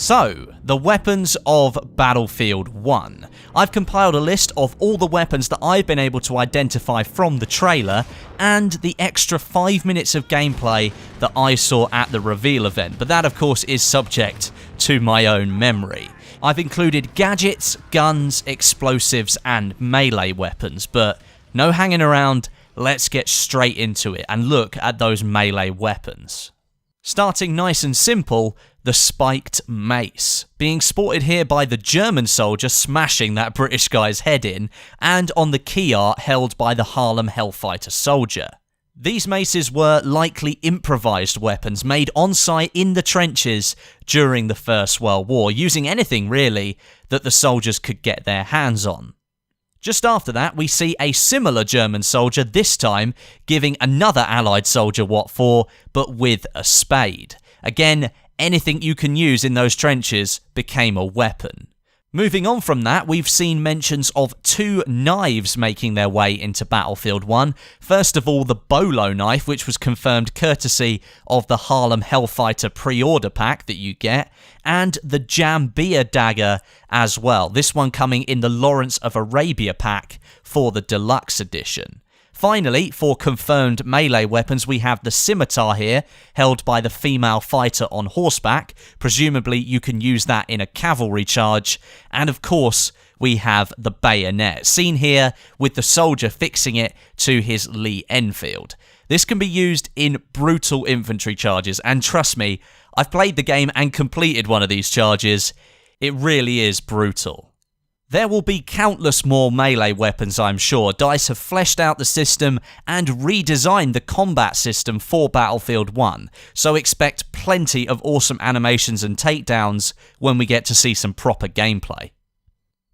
So, the weapons of Battlefield 1. I've compiled a list of all the weapons that I've been able to identify from the trailer and the extra 5 minutes of gameplay that I saw at the reveal event, but that of course is subject to my own memory. I've included gadgets, guns, explosives and melee weapons, but no hanging around, let's get straight into it and look at those melee weapons. Starting nice and simple, the spiked mace, being sported here by the German soldier smashing that British guy's head in, and on the key art held by the Harlem Hellfighter soldier. These maces were likely improvised weapons made on site in the trenches during the First World War, using anything really that the soldiers could get their hands on. Just after that, we see a similar German soldier, this time giving another Allied soldier what for, but with a spade. Again, anything you can use in those trenches became a weapon. Moving on from that, we've seen mentions of 2 knives making their way into Battlefield 1. First of all, the bolo knife, which was confirmed courtesy of the Harlem Hellfighter pre-order pack that you get, and the Jambia dagger as well. This one coming in the Lawrence of Arabia pack for the deluxe edition. Finally, for confirmed melee weapons, we have the scimitar here, held by the female fighter on horseback. Presumably, you can use that in a cavalry charge. And of course, we have the bayonet, seen here with the soldier fixing it to his Lee Enfield. This can be used in brutal infantry charges, and trust me, I've played the game and completed one of these charges. It really is brutal. There will be countless more melee weapons, I'm sure. DICE have fleshed out the system and redesigned the combat system for Battlefield 1, so expect plenty of awesome animations and takedowns when we get to see some proper gameplay.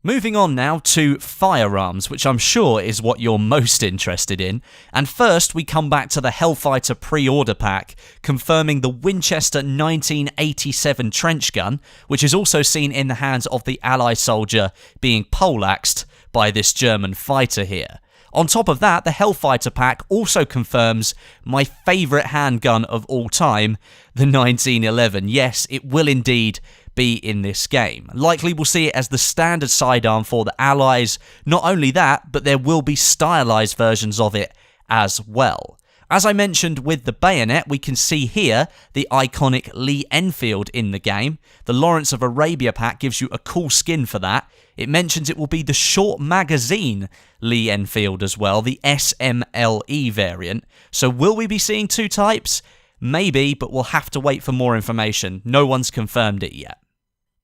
Moving on now to Firearms, which I'm sure is what you're most interested in. And first, we come back to the Hellfighter pre-order pack, confirming the Winchester 1987 trench gun, which is also seen in the hands of the Ally soldier being poleaxed by this German fighter here. On top of that, the Hellfighter pack also confirms my favourite handgun of all time, the 1911. Yes, it will indeed be in this game. Likely we'll see it as the standard sidearm for the Allies. Not only that, but there will be stylized versions of it as well. As I mentioned with the bayonet, we can see here the iconic Lee Enfield in the game. The Lawrence of Arabia pack gives you a cool skin for that. It mentions it will be the short magazine Lee Enfield as well, the SMLE variant. So will we be seeing 2 types? Maybe, but we'll have to wait for more information. No one's confirmed it yet.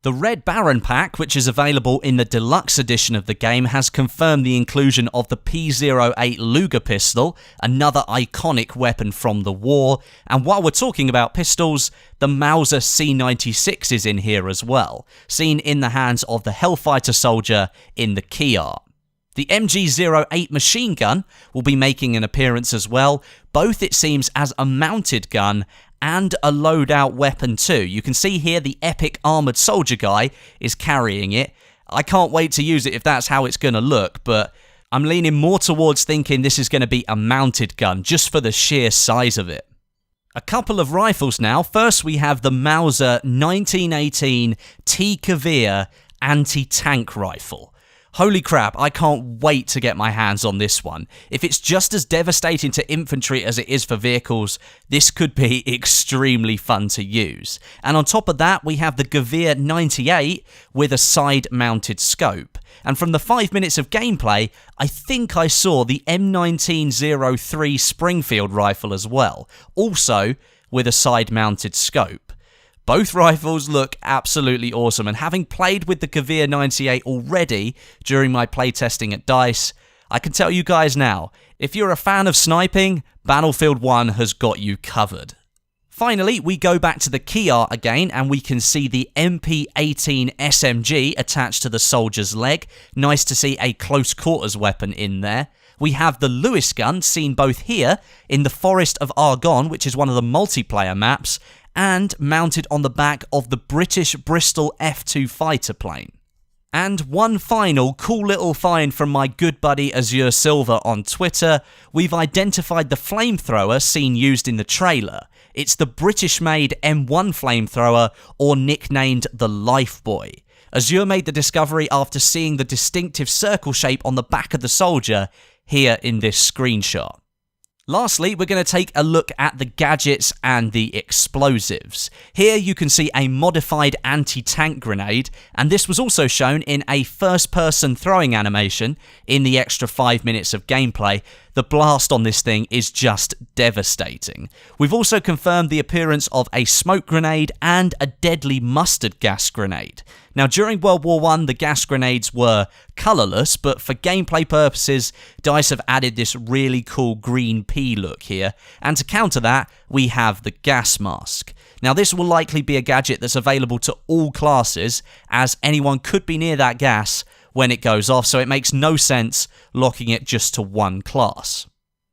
The Red Baron pack, which is available in the deluxe edition of the game, has confirmed the inclusion of the P08 Luger pistol, another iconic weapon from the war. And while we're talking about pistols, the Mauser C96 is in here as well, seen in the hands of the Hellfighter soldier in the key art. The MG08 machine gun will be making an appearance as well, both it seems as a mounted gun and a loadout weapon too. You can see here the epic armoured soldier guy is carrying it. I can't wait to use it if that's how it's going to look, but I'm leaning more towards thinking this is going to be a mounted gun, just for the sheer size of it. A couple of rifles now. First we have the Mauser 1918 T-Gewehr anti-tank rifle. Holy crap, I can't wait to get my hands on this one. If it's just as devastating to infantry as it is for vehicles, this could be extremely fun to use. And on top of that, we have the Gewehr 98 with a side-mounted scope. And from the 5 minutes of gameplay, I think I saw the M1903 Springfield rifle as well, also with a side-mounted scope. Both rifles look absolutely awesome, and having played with the Gewehr 98 already during my playtesting at DICE, I can tell you guys now, if you're a fan of sniping, Battlefield 1 has got you covered. Finally, we go back to the key art again, and we can see the MP18 SMG attached to the soldier's leg. Nice to see a close quarters weapon in there. We have the Lewis gun, seen both here in the Forest of Argonne, which is one of the multiplayer maps, and mounted on the back of the British Bristol F2 fighter plane. And one final cool little find from my good buddy Azure Silver on Twitter, we've identified the flamethrower seen used in the trailer. It's the British-made M1 flamethrower, or nicknamed the Lifeboy. Azure made the discovery after seeing the distinctive circle shape on the back of the soldier here in this screenshot. Lastly, we're going to take a look at the gadgets and the explosives. Here you can see a modified anti-tank grenade, and this was also shown in a first-person throwing animation in the extra 5 minutes of gameplay. The blast on this thing is just devastating. We've also confirmed the appearance of a smoke grenade and a deadly mustard gas grenade. Now, during World War I, the gas grenades were colourless, but for gameplay purposes, DICE have added this really cool green pea look here, and to counter that, we have the gas mask. Now, this will likely be a gadget that's available to all classes, as anyone could be near that gas when it goes off, so it makes no sense locking it just to one class.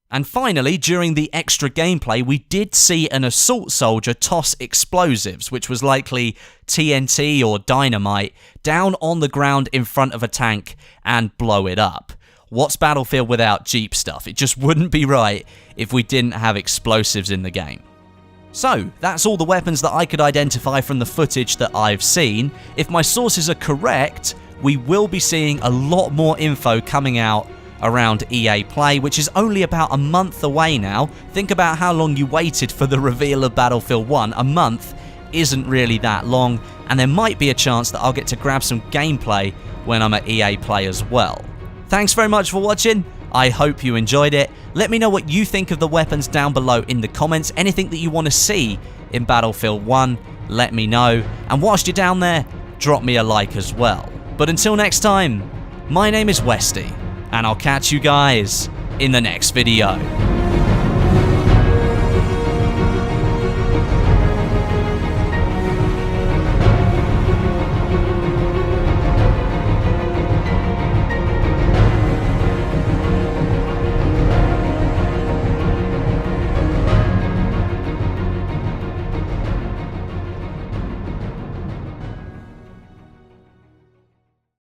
And finally, during the extra gameplay, we did see an assault soldier toss explosives, which was likely TNT or dynamite, down on the ground in front of a tank and blow it up. What's Battlefield without Jeep stuff? It just wouldn't be right if we didn't have explosives in the game. So, that's all the weapons that I could identify from the footage that I've seen. If my sources are correct, we will be seeing a lot more info coming out around EA Play, which is only about a month away now. Think about how long you waited for the reveal of Battlefield 1. A month isn't really that long, and there might be a chance that I'll get to grab some gameplay when I'm at EA Play as well. Thanks very much for watching. I hope you enjoyed it. Let me know what you think of the weapons down below in the comments. Anything that you want to see in Battlefield 1, let me know. And whilst you're down there, drop me a like as well. But until next time, my name is Westy, and I'll catch you guys in the next video.